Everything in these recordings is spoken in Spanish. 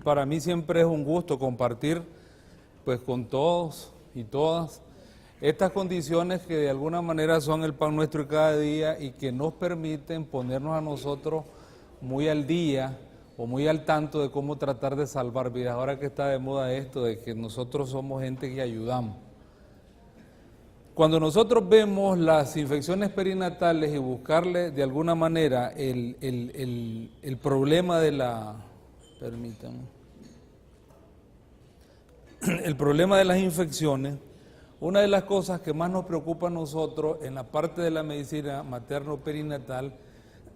Para mí siempre es un gusto compartir pues con todos y todas estas condiciones que de alguna manera son el pan nuestro de cada día y que nos permiten ponernos a nosotros muy al día o muy al tanto de cómo tratar de salvar vidas. Ahora que está de moda esto de que nosotros somos gente que ayudamos. Cuando nosotros vemos las infecciones perinatales y buscarle de alguna manera el problema de la... Permítanme. El problema de las infecciones, una de las cosas que más nos preocupa a nosotros en la parte de la medicina materno-perinatal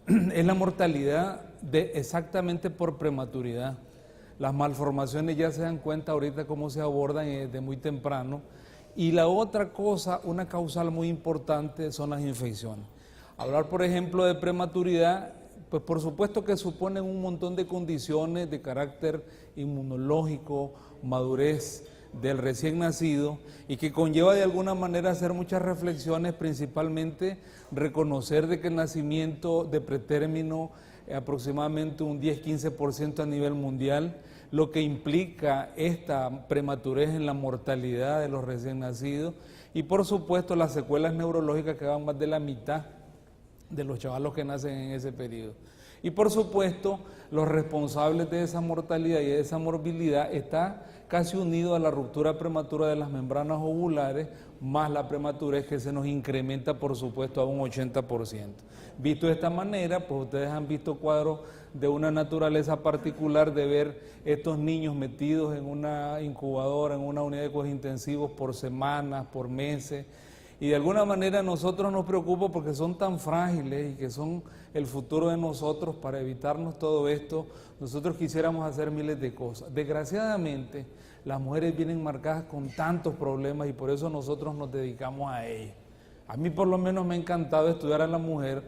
es la mortalidad exactamente por prematuridad. Las malformaciones ya se dan cuenta ahorita cómo se abordan desde muy temprano. Y la otra cosa, una causal muy importante, son las infecciones. Hablar, por ejemplo, de prematuridad, pues por supuesto que suponen un montón de condiciones de carácter inmunológico, madurez del recién nacido y que conlleva de alguna manera hacer muchas reflexiones, principalmente reconocer de que el nacimiento de pretérmino aproximadamente un 10-15% a nivel mundial, lo que implica esta prematurez en la mortalidad de los recién nacidos y por supuesto las secuelas neurológicas que van más de la mitad de los chavalos que nacen en ese periodo. Y por supuesto, los responsables de esa mortalidad y de esa morbilidad está casi unido a la ruptura prematura de las membranas ovulares, más la prematurez que se nos incrementa, por supuesto, a un 80%. Visto de esta manera, pues ustedes han visto cuadros de una naturaleza particular de ver estos niños metidos en una incubadora, en una unidad de cuidados intensivos por semanas, por meses, y de alguna manera a nosotros nos preocupa porque son tan frágiles y que son el futuro de nosotros. Para evitarnos todo esto, nosotros quisiéramos hacer miles de cosas. Desgraciadamente, las mujeres vienen marcadas con tantos problemas y por eso nosotros nos dedicamos a ellas. A mí por lo menos me ha encantado estudiar a la mujer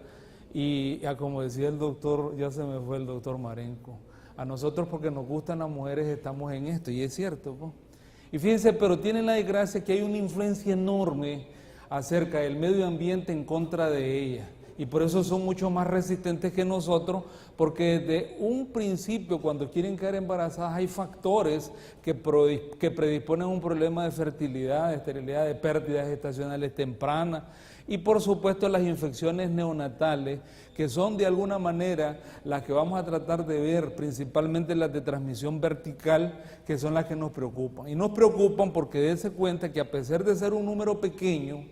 y como decía el doctor, ya se me fue el doctor Marenco, a nosotros porque nos gustan las mujeres estamos en esto y es cierto, pues. Y fíjense, pero tienen la desgracia que hay una influencia enorme acerca del medio ambiente en contra de ellas y por eso son mucho más resistentes que nosotros, porque desde un principio cuando quieren quedar embarazadas hay factores que predisponen a un problema de fertilidad, de esterilidad, de pérdidas gestacionales tempranas y por supuesto las infecciones neonatales que son de alguna manera las que vamos a tratar de ver, principalmente las de transmisión vertical, que son las que nos preocupan. Y nos preocupan porque dense cuenta que a pesar de ser un número pequeño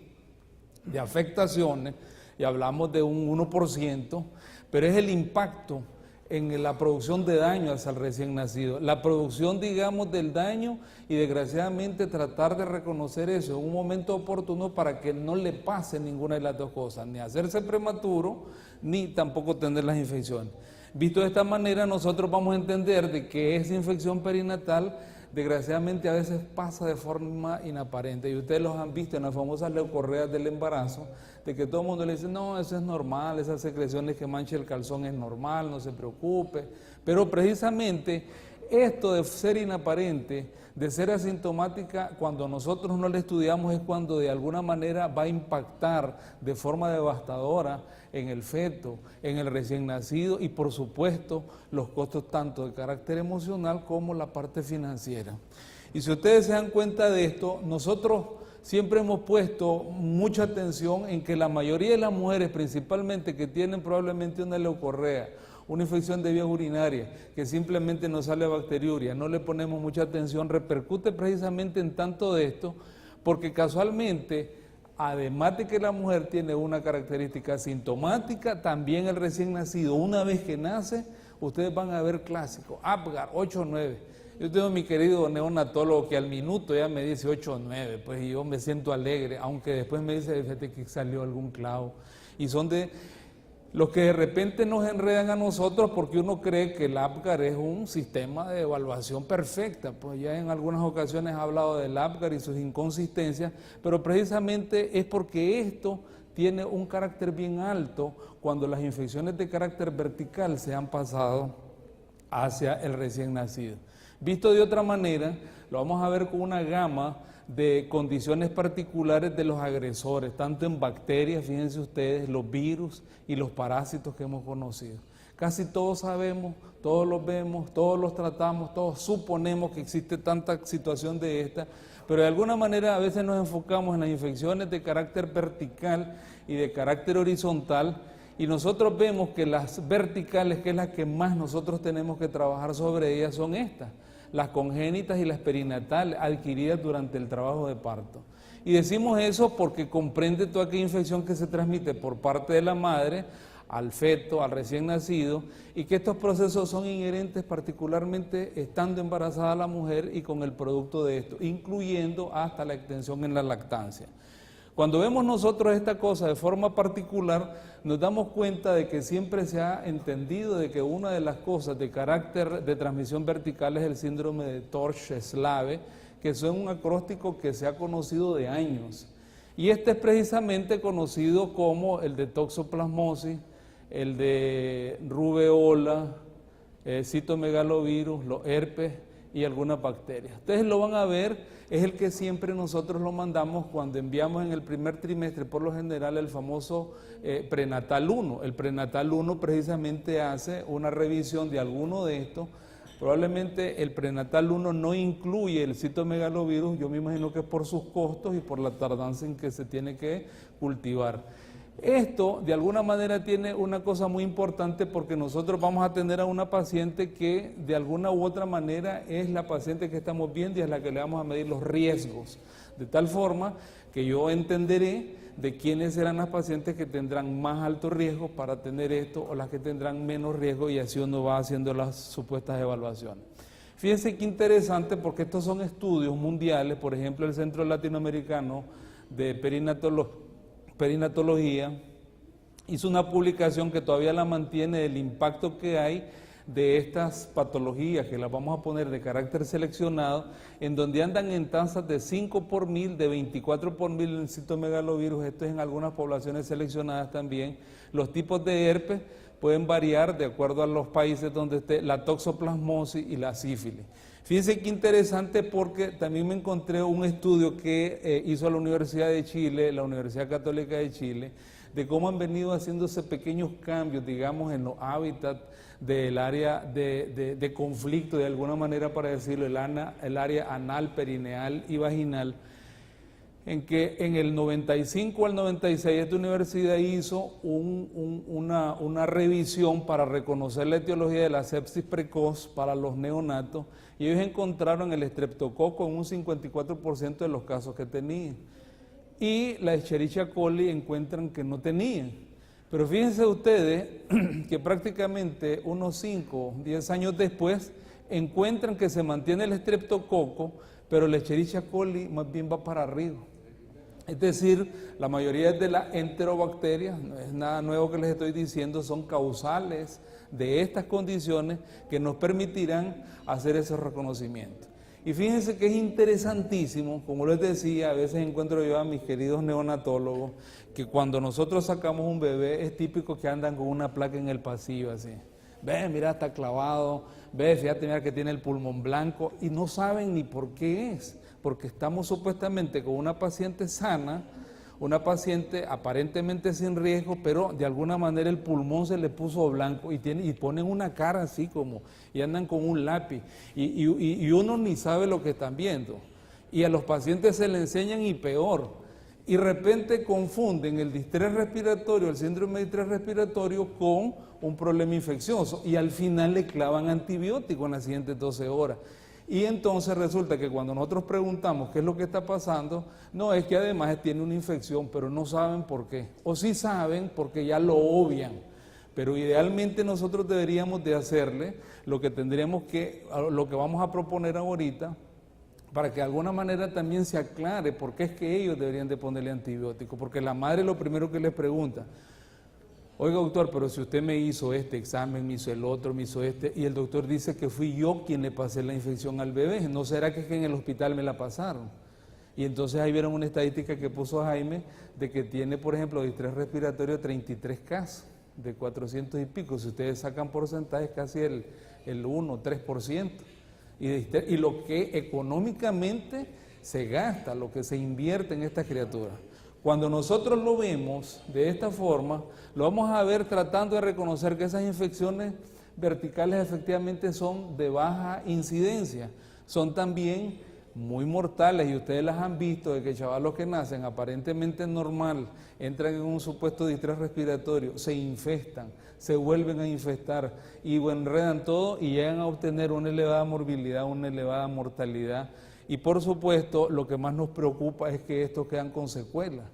de afectaciones, y hablamos de un 1%, pero es el impacto en la producción de daño hacia el recién nacido, la producción, digamos, del daño y desgraciadamente tratar de reconocer eso en un momento oportuno para que no le pase ninguna de las dos cosas, ni hacerse prematuro, ni tampoco tener las infecciones. Visto de esta manera, nosotros vamos a entender de que esa infección perinatal desgraciadamente a veces pasa de forma inaparente y ustedes los han visto en las famosas leucorreas del embarazo, de que todo el mundo le dice, no, eso es normal, esas secreciones que mancha el calzón es normal, no se preocupe, pero precisamente esto de ser inaparente, de ser asintomática, cuando nosotros no la estudiamos es cuando de alguna manera va a impactar de forma devastadora en el feto, en el recién nacido y por supuesto los costos tanto de carácter emocional como la parte financiera. Y si ustedes se dan cuenta de esto, nosotros siempre hemos puesto mucha atención en que la mayoría de las mujeres, principalmente que tienen probablemente una leucorrea, una infección de vías urinarias, que simplemente nos sale bacteriuria, no le ponemos mucha atención, repercute precisamente en tanto de esto, porque casualmente, además de que la mujer tiene una característica sintomática, también el recién nacido, una vez que nace, ustedes van a ver clásico, Apgar 8 o 9. Yo tengo a mi querido neonatólogo que al minuto ya me dice 8 o 9, pues y yo me siento alegre, aunque después me dice, fíjate que salió algún clavo. Y son de los que de repente nos enredan a nosotros porque uno cree que el Apgar es un sistema de evaluación perfecta, pues ya en algunas ocasiones he hablado del Apgar y sus inconsistencias, pero precisamente es porque esto tiene un carácter bien alto cuando las infecciones de carácter vertical se han pasado hacia el recién nacido. Visto de otra manera, lo vamos a ver con una gama de condiciones particulares de los agresores, tanto en bacterias, fíjense ustedes, los virus y los parásitos que hemos conocido. Casi todos sabemos, todos los vemos, todos los tratamos, todos suponemos que existe tanta situación de esta, pero de alguna manera a veces nos enfocamos en las infecciones de carácter vertical y de carácter horizontal, y nosotros vemos que las verticales, que es las que más nosotros tenemos que trabajar sobre ellas, son estas, las congénitas y las perinatales adquiridas durante el trabajo de parto. Y decimos eso porque comprende toda aquella infección que se transmite por parte de la madre al feto, al recién nacido, y que estos procesos son inherentes particularmente estando embarazada la mujer y con el producto de esto, incluyendo hasta la extensión en la lactancia. Cuando vemos nosotros esta cosa de forma particular, nos damos cuenta de que siempre se ha entendido de que una de las cosas de carácter de transmisión vertical es el síndrome de Torch-Slave, que es un acróstico que se ha conocido de años. Y este es precisamente conocido como el de toxoplasmosis, el de rubeola, citomegalovirus, los herpes y algunas bacterias. Ustedes lo van a ver, es el que siempre nosotros lo mandamos cuando enviamos en el primer trimestre, por lo general, el famoso prenatal 1. El prenatal 1 precisamente hace una revisión de alguno de estos. Probablemente el prenatal 1 no incluye el citomegalovirus, yo me imagino que es por sus costos y por la tardanza en que se tiene que cultivar. Esto de alguna manera tiene una cosa muy importante porque nosotros vamos a tener a una paciente que de alguna u otra manera es la paciente que estamos viendo y es la que le vamos a medir los riesgos, de tal forma que yo entenderé de quiénes serán las pacientes que tendrán más alto riesgo para tener esto o las que tendrán menos riesgo, y así uno va haciendo las supuestas evaluaciones. Fíjense qué interesante, porque estos son estudios mundiales. Por ejemplo, el Centro Latinoamericano de Perinatología hizo una publicación que todavía la mantiene del impacto que hay de estas patologías, que las vamos a poner de carácter seleccionado, en donde andan en tasas de 5 por 1000, de 24 por 1000 el citomegalovirus. Esto es en algunas poblaciones seleccionadas también. Los tipos de herpes pueden variar de acuerdo a los países donde esté la toxoplasmosis y la sífilis. Fíjense qué interesante, porque también me encontré un estudio que hizo la Universidad de Chile, la Universidad Católica de Chile, de cómo han venido haciéndose pequeños cambios, digamos, en los hábitats del área de conflicto, de alguna manera para decirlo, el área anal, perineal y vaginal, en que en el 95 al 96 esta universidad hizo una revisión para reconocer la etiología de la sepsis precoz para los neonatos, y ellos encontraron el estreptococo en un 54% de los casos que tenían, y la Escherichia coli encuentran que no tenían. Pero fíjense ustedes que prácticamente unos 5 o 10 años después encuentran que se mantiene el estreptococo, pero la Escherichia coli más bien va para arriba. Es decir, la mayoría de las enterobacterias, no es nada nuevo que les estoy diciendo, son causales de estas condiciones que nos permitirán hacer ese reconocimiento. Y fíjense que es interesantísimo, como les decía, a veces encuentro yo a mis queridos neonatólogos, que cuando nosotros sacamos un bebé es típico que andan con una placa en el pasillo así. Ve, mira, está clavado, ve, fíjate, mira que tiene el pulmón blanco, y no saben ni por qué es, porque estamos supuestamente con una paciente sana, una paciente aparentemente sin riesgo, pero de alguna manera el pulmón se le puso blanco y ponen una cara así como, y andan con un lápiz, y uno ni sabe lo que están viendo. Y a los pacientes se le enseñan y peor, y de repente confunden el distrés respiratorio, el síndrome de distrés respiratorio con un problema infeccioso, y al final le clavan antibiótico en las siguientes 12 horas. Y entonces resulta que cuando nosotros preguntamos qué es lo que está pasando, no, es que además tiene una infección, pero no saben por qué. O sí saben porque ya lo obvian. Pero idealmente nosotros deberíamos de hacerle lo que vamos a proponer ahorita, para que de alguna manera también se aclare por qué es que ellos deberían de ponerle antibiótico. Porque la madre lo primero que les pregunta: oiga, doctor, pero si usted me hizo este examen, me hizo el otro, me hizo este, y el doctor dice que fui yo quien le pasé la infección al bebé, ¿no será que es que en el hospital me la pasaron? Y entonces ahí vieron una estadística que puso Jaime, de que tiene, por ejemplo, distrés respiratorio 33 casos, de 400 y pico. Si ustedes sacan porcentajes, casi el 1, 3%. Y lo que económicamente se gasta, lo que se invierte en estas criaturas. Cuando nosotros lo vemos de esta forma, lo vamos a ver tratando de reconocer que esas infecciones verticales efectivamente son de baja incidencia, son también muy mortales y ustedes las han visto de que chavalos que nacen aparentemente normal, entran en un supuesto distrés respiratorio, se infestan, se vuelven a infestar y enredan todo y llegan a obtener una elevada morbilidad, una elevada mortalidad. Y por supuesto, lo que más nos preocupa es que estos quedan con secuelas.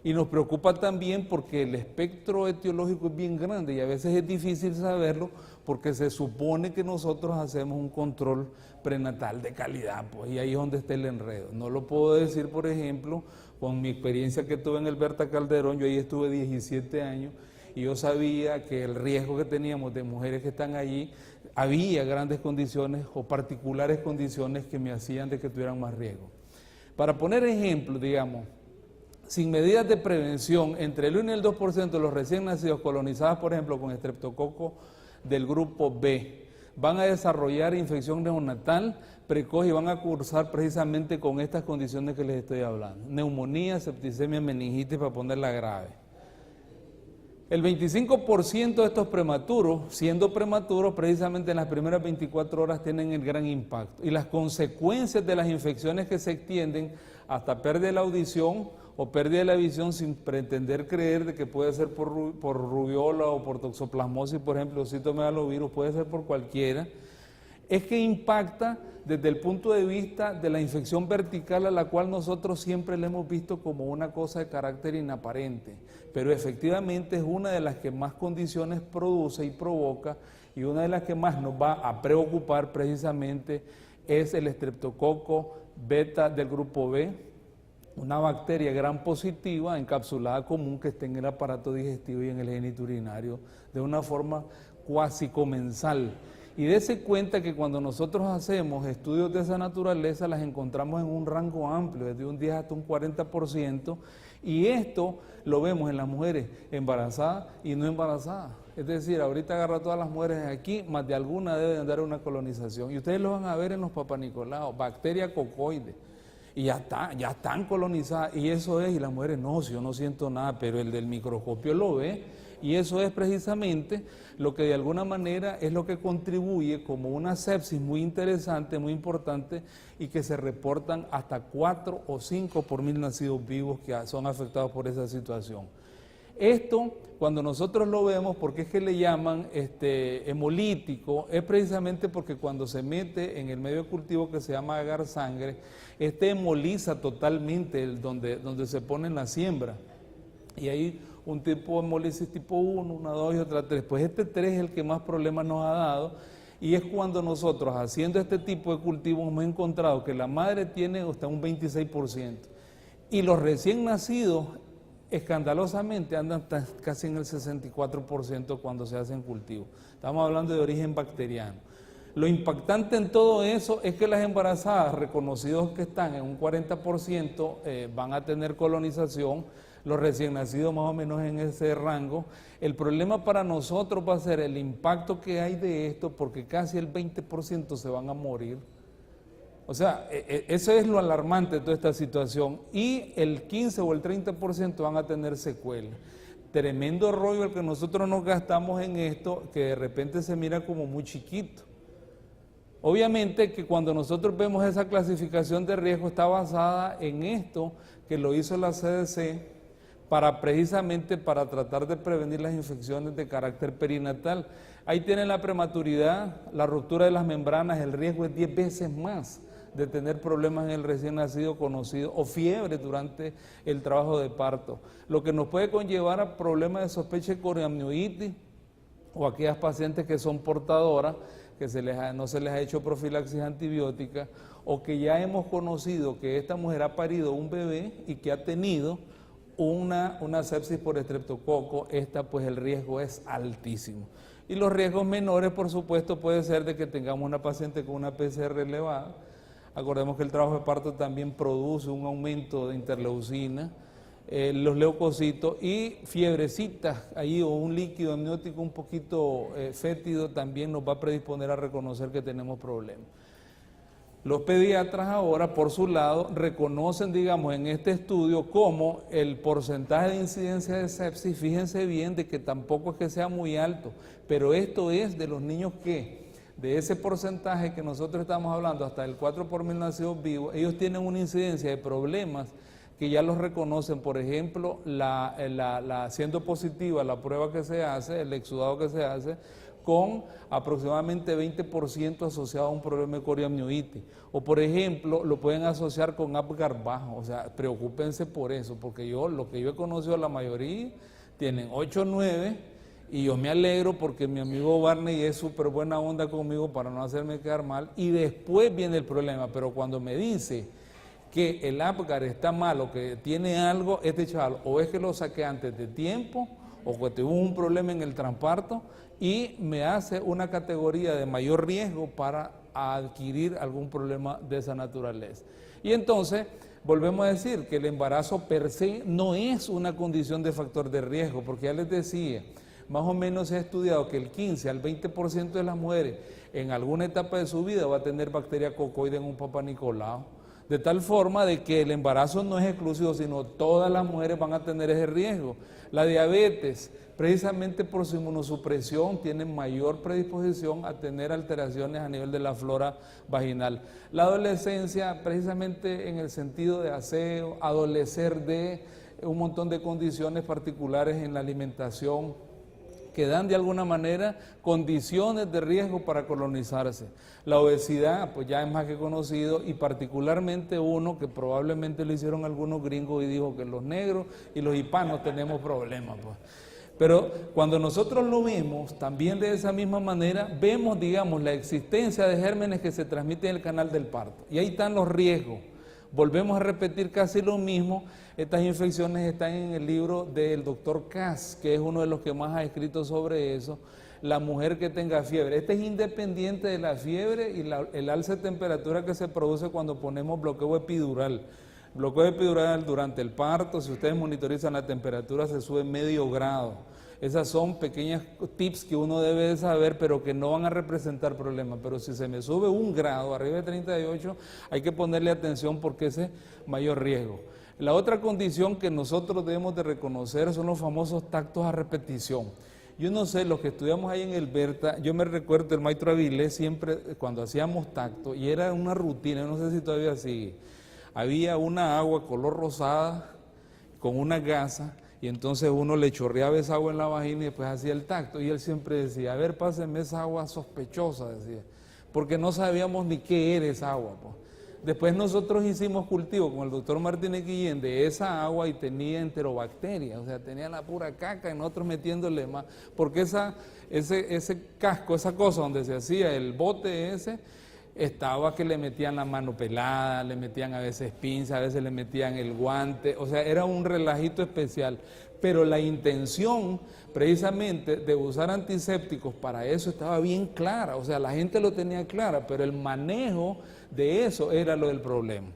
Y nos preocupa también porque el espectro etiológico es bien grande y a veces es difícil saberlo porque se supone que nosotros hacemos un control prenatal de calidad, pues, y ahí es donde está el enredo. No lo puedo decir, por ejemplo, con mi experiencia que tuve en el Berta Calderón, yo ahí estuve 17 años y yo sabía que el riesgo que teníamos de mujeres que están allí, había grandes condiciones o particulares condiciones que me hacían de que tuvieran más riesgo. Para poner ejemplo, digamos, sin medidas de prevención, entre el 1 y el 2% de los recién nacidos colonizados, por ejemplo, con estreptococo del grupo B, van a desarrollar infección neonatal precoz y van a cursar precisamente con estas condiciones que les estoy hablando. Neumonía, septicemia, meningitis, para ponerla grave. El 25% de estos prematuros, siendo prematuros, precisamente en las primeras 24 horas tienen el gran impacto. Y las consecuencias de las infecciones que se extienden hasta pérdida de la audición o pérdida de la visión sin pretender creer de que puede ser por rubiola o por toxoplasmosis, por ejemplo, citomegalovirus, puede ser por cualquiera, es que impacta desde el punto de vista de la infección vertical, a la cual nosotros siempre le hemos visto como una cosa de carácter inaparente, pero efectivamente es una de las que más condiciones produce y provoca, y una de las que más nos va a preocupar precisamente es el estreptococo beta del grupo B, una bacteria gram positiva encapsulada común que está en el aparato digestivo y en el genito urinario de una forma cuasi comensal. Y dése cuenta que cuando nosotros hacemos estudios de esa naturaleza las encontramos en un rango amplio, desde un 10 hasta un 40%, y esto lo vemos en las mujeres embarazadas y no embarazadas. Es decir, ahorita agarra a todas las mujeres aquí, más de alguna deben dar una colonización. Y ustedes lo van a ver en los papanicolaos, bacteria cocoide. Y ya están colonizadas, y eso es, y las mujeres, no, si yo no siento nada, pero el del microscopio lo ve, y eso es precisamente lo que de alguna manera es lo que contribuye como una sepsis muy interesante, muy importante, y que se reportan hasta 4 o 5 por 1000 nacidos vivos que son afectados por esa situación. Esto, cuando nosotros lo vemos, porque es que le llaman hemolítico, es precisamente porque cuando se mete en el medio de cultivo que se llama agar sangre, hemoliza totalmente donde se pone en la siembra. Y hay un tipo de hemólisis tipo 1, una 2 y otra 3. Pues este 3 es el que más problemas nos ha dado, y es cuando nosotros, haciendo este tipo de cultivo, hemos encontrado que la madre tiene hasta un 26%, y los recién nacidos, escandalosamente, andan casi en el 64% cuando se hacen cultivos. Estamos hablando de origen bacteriano. Lo impactante en todo eso es que las embarazadas, reconocidos que están en un 40%, van a tener colonización, los recién nacidos más o menos en ese rango. El problema para nosotros va a ser el impacto que hay de esto, porque casi el 20% se van a morir. O sea, eso es lo alarmante de toda esta situación, y el 15 o el 30% van a tener secuelas. Tremendo rollo el que nosotros nos gastamos en esto, que de repente se mira como muy chiquito. Obviamente que cuando nosotros vemos esa clasificación de riesgo está basada en esto que lo hizo la CDC precisamente para tratar de prevenir las infecciones de carácter perinatal. Ahí tienen la prematuridad, la ruptura de las membranas, el riesgo es 10 veces más de tener problemas en el recién nacido conocido, o fiebre durante el trabajo de parto, lo que nos puede conllevar a problemas de sospecha de coriamnionitis, o aquellas pacientes que son portadoras, que no se les ha hecho profilaxis antibiótica, o que ya hemos conocido que esta mujer ha parido un bebé y que ha tenido una sepsis por estreptococo. Pues el riesgo es altísimo. Y los riesgos menores, por supuesto, puede ser de que tengamos una paciente con una PCR elevada. Acordemos que el trabajo de parto también produce un aumento de interleucina, los leucocitos, y fiebrecitas ahí, o un líquido amniótico un poquito fétido también nos va a predisponer a reconocer que tenemos problemas. Los pediatras ahora, por su lado, reconocen, digamos, en este estudio como el porcentaje de incidencia de sepsis, fíjense bien, de que tampoco es que sea muy alto, pero esto es de los niños que, de ese porcentaje que nosotros estamos hablando, hasta el 4 por mil nacidos vivos, ellos tienen una incidencia de problemas que ya los reconocen. Por ejemplo, siendo positiva la prueba que se hace, el exudado que se hace, con aproximadamente 20% asociado a un problema de coriamnionitis. O por ejemplo, lo pueden asociar con Apgar bajo, o sea, preocúpense por eso, porque lo que yo he conocido, la mayoría tienen 8 o 9, y yo me alegro porque mi amigo Barney es súper buena onda conmigo para no hacerme quedar mal, y después viene el problema. Pero cuando me dice que el Apgar está mal o que tiene algo, este chaval o es que lo saqué antes de tiempo o que tuvo un problema en el transparto y me hace una categoría de mayor riesgo para adquirir algún problema de esa naturaleza. Y entonces volvemos a decir que el embarazo per se no es una condición de factor de riesgo, porque ya les decía, más o menos se ha estudiado que el 15 al 20% de las mujeres en alguna etapa de su vida va a tener bacteria cocoide en un Papá Nicolau, de tal forma de que el embarazo no es exclusivo, sino todas las mujeres van a tener ese riesgo. La diabetes, precisamente por su inmunosupresión, tiene mayor predisposición a tener alteraciones a nivel de la flora vaginal. La adolescencia, precisamente en el sentido de aseo, adolecer de un montón de condiciones particulares en la alimentación, que dan de alguna manera condiciones de riesgo para colonizarse. La obesidad, pues ya es más que conocido, y particularmente uno que probablemente lo hicieron algunos gringos y dijo que los negros y los hispanos tenemos problemas, pues. Pero cuando nosotros lo vemos, también de esa misma manera, vemos, digamos, la existencia de gérmenes que se transmiten en el canal del parto. Y ahí están los riesgos. Volvemos a repetir casi lo mismo. Estas infecciones están en el libro del doctor Cass, que es uno de los que más ha escrito sobre eso. La mujer que tenga fiebre. Este es independiente de la fiebre y el alza de temperatura que se produce cuando ponemos bloqueo epidural. Bloqueo epidural durante el parto, si ustedes monitorizan la temperatura, se sube medio grado. Esas son pequeños tips que uno debe de saber, pero que no van a representar problemas. Pero si se me sube 1 grado, arriba de 38, hay que ponerle atención porque ese es mayor riesgo. La otra condición que nosotros debemos de reconocer son los famosos tactos a repetición. Yo no sé, los que estudiamos ahí en el Berta, yo me recuerdo el maestro Avilés siempre cuando hacíamos tacto, y era una rutina, no sé si todavía sigue, había una agua color rosada con una gasa, y entonces uno le chorreaba esa agua en la vagina y después hacía el tacto, y él siempre decía, a ver, pásenme esa agua sospechosa, decía, porque no sabíamos ni qué era esa agua, pues. Después nosotros hicimos cultivo con el doctor Martínez Guillén de esa agua y tenía enterobacterias, o sea, tenía la pura caca y nosotros metiéndole más, porque ese casco, esa cosa donde se hacía el bote ese, estaba que le metían la mano pelada, le metían a veces pinza, a veces le metían el guante, o sea, era un relajito especial. Pero la intención precisamente de usar antisépticos para eso estaba bien clara, o sea, la gente lo tenía clara, pero el manejo de eso era lo del problema.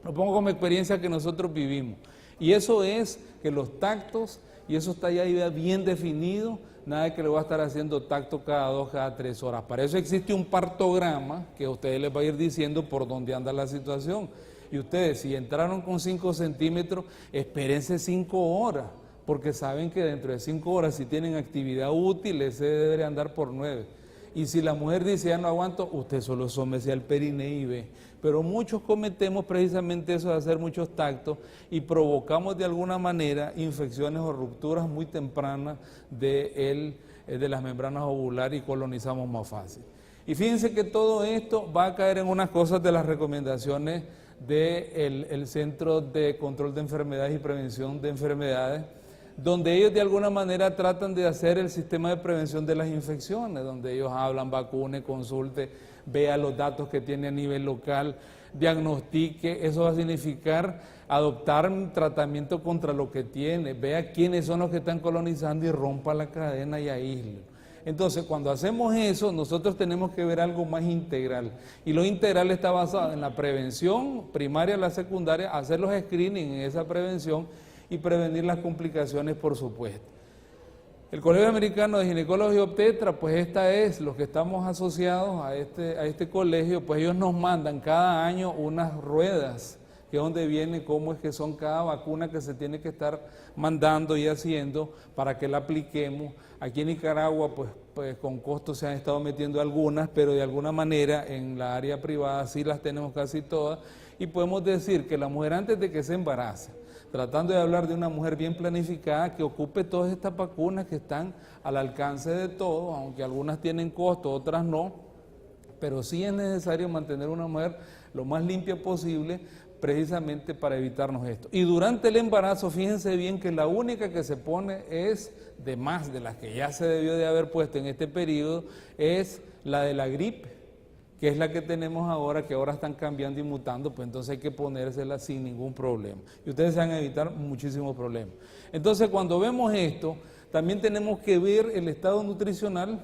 Lo pongo como experiencia que nosotros vivimos. Y eso es que los tactos, y eso está ya bien definido, nada de que le voy a estar haciendo tacto cada 2, cada 3 horas. Para eso existe un partograma que a ustedes les va a ir diciendo por dónde anda la situación. Y ustedes, si entraron con 5 centímetros, espérense 5 horas, porque saben que dentro de 5 horas, si tienen actividad útil, ese debe andar por 9. Y si la mujer dice, ya no aguanto, usted solo somete al periné y ve. Pero muchos cometemos precisamente eso de hacer muchos tactos y provocamos de alguna manera infecciones o rupturas muy tempranas de las membranas ovulares y colonizamos más fácil. Y fíjense que todo esto va a caer en unas cosas de las recomendaciones del Centro de Control de Enfermedades y Prevención de Enfermedades, donde ellos de alguna manera tratan de hacer el sistema de prevención de las infecciones, donde ellos hablan, vacune, consulte, vea los datos que tiene a nivel local, diagnostique. Eso va a significar adoptar un tratamiento contra lo que tiene, vea quiénes son los que están colonizando y rompa la cadena y aísle. Entonces, cuando hacemos eso, nosotros tenemos que ver algo más integral. Y lo integral está basado en la prevención primaria, la secundaria, hacer los screening en esa prevención y prevenir las complicaciones, por supuesto. El Colegio Americano de Ginecólogos y Obstetras, pues esta es, los que estamos asociados a este colegio, pues ellos nos mandan cada año unas ruedas, que es donde viene cómo es que son cada vacuna que se tiene que estar mandando y haciendo para que la apliquemos. Aquí en Nicaragua, pues con costo se han estado metiendo algunas, pero de alguna manera en la área privada sí las tenemos casi todas, y podemos decir que la mujer antes de que se embarace, tratando de hablar de una mujer bien planificada, que ocupe todas estas vacunas que están al alcance de todos, aunque algunas tienen costo, otras no, pero sí es necesario mantener una mujer lo más limpia posible, precisamente para evitarnos esto. Y durante el embarazo, fíjense bien que la única que se pone es, de más de las que ya se debió de haber puesto en este periodo, es la de la gripe, que es la que tenemos ahora, que ahora están cambiando y mutando, pues entonces hay que ponérsela sin ningún problema. Y ustedes se van a evitar muchísimos problemas. Entonces, cuando vemos esto, también tenemos que ver el estado nutricional.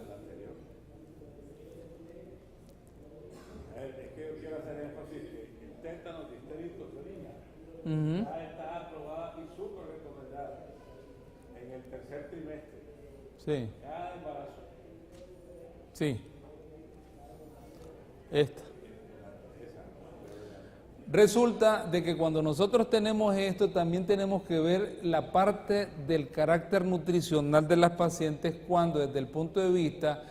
Es que yo quiero hacer énfasis que el tétano, difteria y tosferina ya está aprobada y súper recomendada en el tercer trimestre. Sí. Cada embarazo. Sí. Esta. Resulta de que cuando nosotros tenemos esto, también tenemos que ver la parte del carácter nutricional de las pacientes, cuando desde el punto de vista,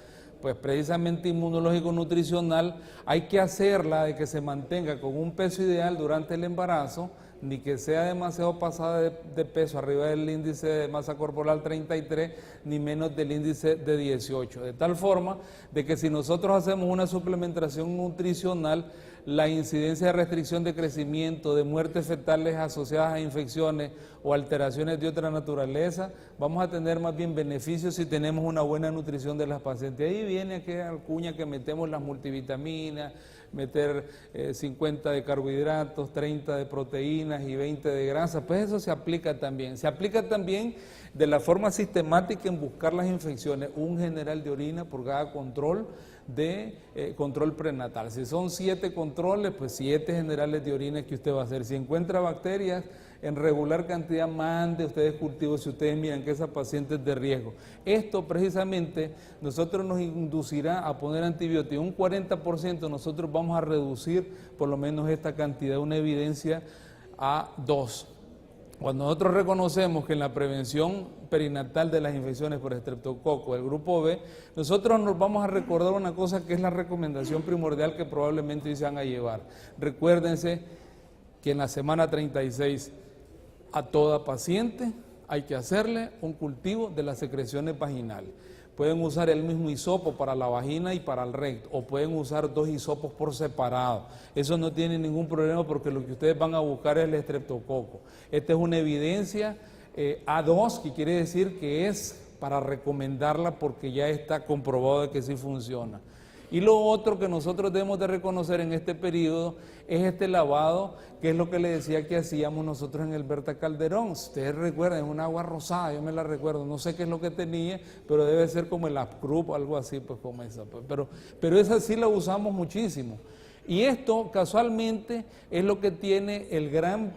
pues precisamente inmunológico nutricional, hay que hacerla de que se mantenga con un peso ideal durante el embarazo, ni que sea demasiado pasada de peso, arriba del índice de masa corporal 33, ni menos del índice de 18. De tal forma de que si nosotros hacemos una suplementación nutricional, la incidencia de restricción de crecimiento, de muertes fetales asociadas a infecciones o alteraciones de otra naturaleza, vamos a tener más bien beneficios si tenemos una buena nutrición de las pacientes. Ahí viene aquella cuña que metemos las multivitaminas, meter 50 de carbohidratos, 30 de proteínas y 20 de grasa, pues eso se aplica también. Se aplica también de la forma sistemática en buscar las infecciones, un general de orina por cada control de control prenatal. Si son 7 controles, pues 7 generales de orina que usted va a hacer. Si encuentra bacterias en regular cantidad, mande ustedes cultivos si ustedes miran que esa paciente es de riesgo. Esto precisamente nosotros nos inducirá a poner antibióticos. Un 40% nosotros vamos a reducir por lo menos esta cantidad, una evidencia a 2. Cuando nosotros reconocemos que en la prevención perinatal de las infecciones por estreptococo, el grupo B, nosotros nos vamos a recordar una cosa que es la recomendación primordial que probablemente se van a llevar. Recuérdense que en la semana 36 a toda paciente hay que hacerle un cultivo de las secreciones vaginales. Pueden usar el mismo hisopo para la vagina y para el recto, o pueden usar 2 hisopos por separado. Eso no tiene ningún problema porque lo que ustedes van a buscar es el estreptococo. Esta es una evidencia A2, que quiere decir que es para recomendarla porque ya está comprobado de que sí funciona. Y lo otro que nosotros debemos de reconocer en este periodo es este lavado, que es lo que le decía que hacíamos nosotros en el Berta Calderón. Ustedes recuerdan, es un agua rosada, yo me la recuerdo, no sé qué es lo que tenía, pero debe ser como el Apcrup o algo así, pues como esa. Pero esa sí la usamos muchísimo. Y esto casualmente es lo que tiene el gran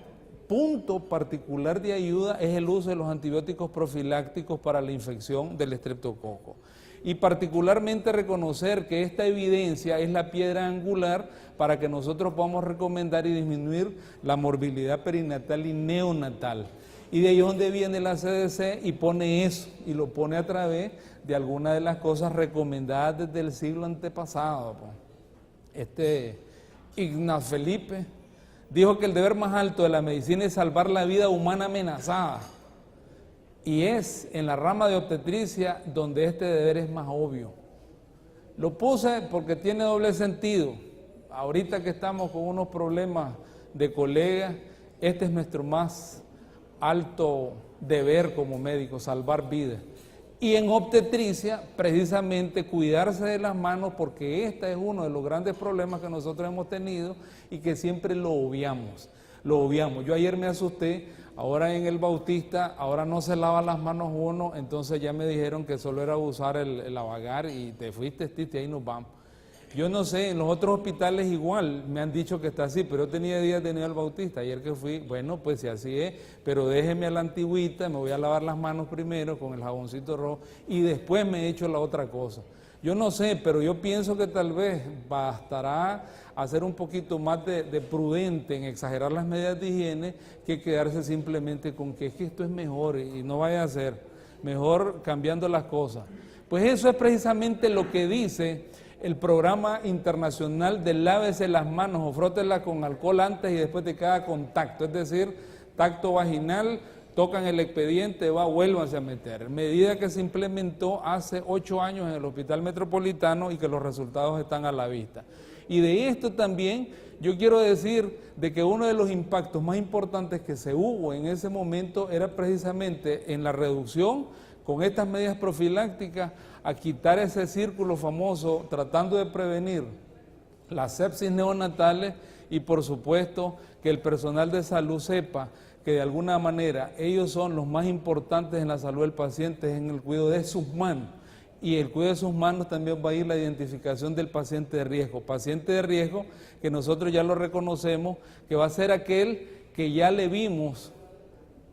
punto particular de ayuda, es el uso de los antibióticos profilácticos para la infección del estreptococo. Y particularmente reconocer que esta evidencia es la piedra angular para que nosotros podamos recomendar y disminuir la morbilidad perinatal y neonatal. Y de ahí es donde viene la CDC y pone eso, y lo pone a través de algunas de las cosas recomendadas desde el siglo antepasado. Ignaz Felipe dijo que el deber más alto de la medicina es salvar la vida humana amenazada. Y es en la rama de obstetricia donde este deber es más obvio. Lo puse porque tiene doble sentido. Ahorita que estamos con unos problemas de colegas, este es nuestro más alto deber como médicos, salvar vidas. Y en obstetricia, precisamente, cuidarse de las manos, porque este es uno de los grandes problemas que nosotros hemos tenido y que siempre lo obviamos. Yo ayer me asusté, ahora en el Bautista, ahora no se lava las manos uno, entonces ya me dijeron que solo era usar el lavagar y te fuiste, Titi, ahí nos vamos. Yo no sé, en los otros hospitales igual, me han dicho que está así, pero yo tenía días de Aníbal Bautista, ayer que fui, bueno, pues si así es, pero déjeme a la antigüita, me voy a lavar las manos primero con el jaboncito rojo y después me echo la otra cosa. Yo no sé, pero yo pienso que tal vez bastará hacer un poquito más de prudente en exagerar las medidas de higiene que quedarse simplemente con que es que esto es mejor y no vaya a ser, mejor cambiando las cosas. Pues eso es precisamente lo que dice el programa internacional de lávese las manos o frótela con alcohol antes y después de cada contacto, es decir, tacto vaginal, tocan el expediente, vuélvanse a meter. Medida que se implementó hace 8 años en el Hospital Metropolitano y que los resultados están a la vista. Y de esto también yo quiero decir de que uno de los impactos más importantes que se hubo en ese momento era precisamente en la reducción con estas medidas profilácticas a quitar ese círculo famoso tratando de prevenir las sepsis neonatales y por supuesto que el personal de salud sepa que de alguna manera ellos son los más importantes en la salud del paciente, en el cuidado de sus manos. Y el cuidado de sus manos también va a ir la identificación del paciente de riesgo. Paciente de riesgo que nosotros ya lo reconocemos, que va a ser aquel que ya le vimos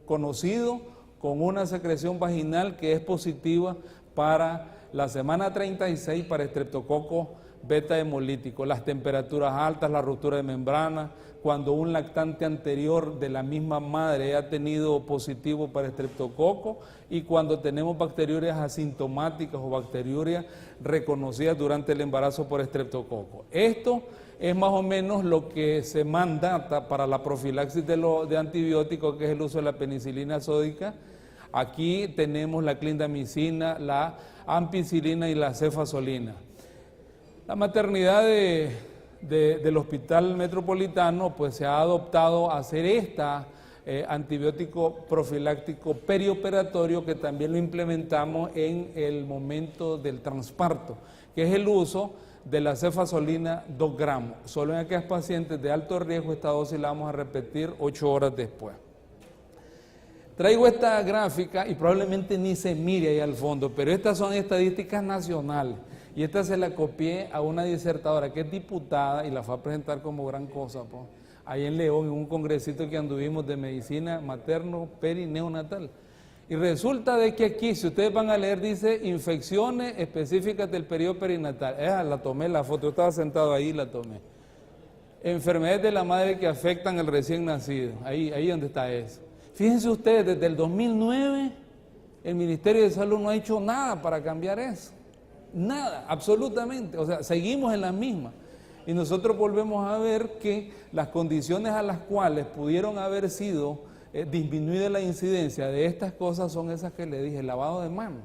conocido con una secreción vaginal que es positiva para la semana 36 para estreptococo beta hemolítico, las temperaturas altas, la ruptura de membrana, cuando un lactante anterior de la misma madre ha tenido positivo para estreptococo y cuando tenemos bacteriurias asintomáticas o bacteriurias reconocidas durante el embarazo por estreptococo. Esto es más o menos lo que se mandata para la profilaxis de antibióticos, que es el uso de la penicilina sódica. Aquí tenemos la clindamicina, la ampicilina y la cefazolina. La maternidad del Hospital Metropolitano pues se ha adoptado a hacer antibiótico profiláctico perioperatorio, que también lo implementamos en el momento del transparto, que es el uso de la cefazolina 2 gramos. Solo en aquellos pacientes de alto riesgo esta dosis la vamos a repetir 8 horas después. Traigo esta gráfica y probablemente ni se mire ahí al fondo, pero estas son estadísticas nacionales. Y esta se la copié a una disertadora que es diputada y la fue a presentar como gran cosa, pues, ahí en León, en un congresito que anduvimos de medicina materno perineonatal. Y resulta de que aquí, si ustedes van a leer, dice infecciones específicas del periodo perinatal. La tomé la foto, yo estaba sentado ahí y la tomé. Enfermedades de la madre que afectan al recién nacido, ahí donde está eso. Fíjense ustedes, desde el 2009 el Ministerio de Salud no ha hecho nada para cambiar eso. Nada, absolutamente. O sea, seguimos en la misma. Y nosotros volvemos a ver que las condiciones a las cuales pudieron haber sido disminuida la incidencia de estas cosas son esas que le dije, el lavado de manos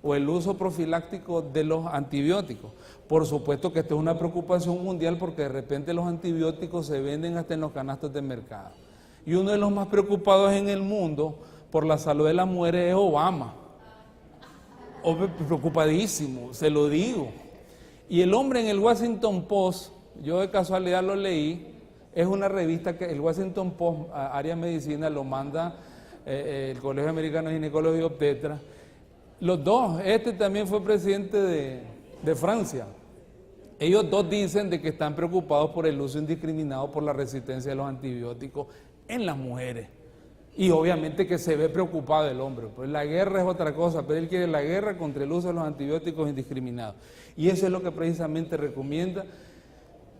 o el uso profiláctico de los antibióticos. Por supuesto que esto es una preocupación mundial porque de repente los antibióticos se venden hasta en los canastos de mercado. Y uno de los más preocupados en el mundo por la salud de las mujeres es Obama. Preocupadísimo, se lo digo. Y el hombre en el Washington Post, yo de casualidad lo leí, es una revista que el Washington Post, área medicina, lo manda el Colegio Americano de Ginecología y Obstetra. Los dos, también fue presidente de Francia. Ellos dos dicen de que están preocupados por el uso indiscriminado por la resistencia de los antibióticos en las mujeres. Y obviamente que se ve preocupado el hombre, pues la guerra es otra cosa, pero él quiere la guerra contra el uso de los antibióticos indiscriminados. Y eso es lo que precisamente recomienda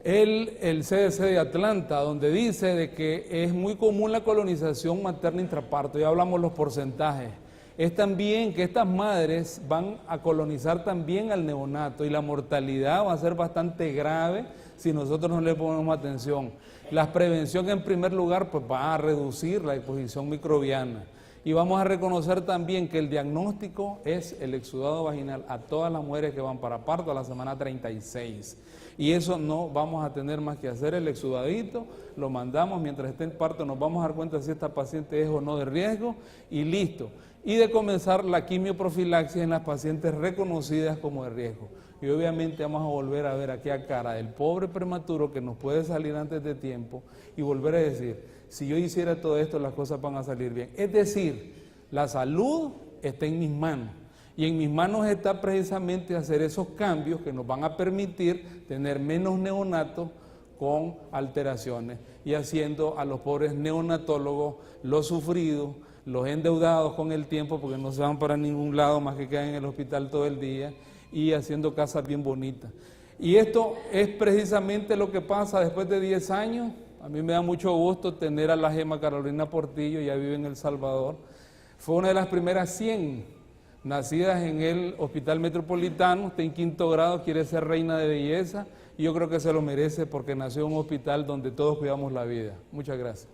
el CDC de Atlanta, donde dice de que es muy común la colonización materna intraparto, ya hablamos los porcentajes. Es también que estas madres van a colonizar también al neonato y la mortalidad va a ser bastante grave si nosotros no le ponemos atención. La prevención en primer lugar pues va a reducir la exposición microbiana y vamos a reconocer también que el diagnóstico es el exudado vaginal a todas las mujeres que van para parto a la semana 36 y eso no vamos a tener más que hacer el exudadito, lo mandamos mientras esté en parto, nos vamos a dar cuenta si esta paciente es o no de riesgo y listo. Y de comenzar la quimioprofilaxis en las pacientes reconocidas como de riesgo. Y obviamente vamos a volver a ver aquella cara del pobre prematuro que nos puede salir antes de tiempo y volver a decir, si yo hiciera todo esto las cosas van a salir bien. Es decir, la salud está en mis manos Y en mis manos está precisamente hacer esos cambios que nos van a permitir tener menos neonatos con alteraciones y haciendo a los pobres neonatólogos, los sufridos, los endeudados con el tiempo porque no se van para ningún lado más que quedan en el hospital todo el día y haciendo casas bien bonitas. Y esto es precisamente lo que pasa después de 10 años. A mí me da mucho gusto tener a la Gema Carolina Portillo, ya vive en El Salvador. Fue una de las primeras 100 nacidas en el Hospital Metropolitano, está en 5º grado, quiere ser reina de belleza y yo creo que se lo merece porque nació en un hospital donde todos cuidamos la vida. Muchas gracias.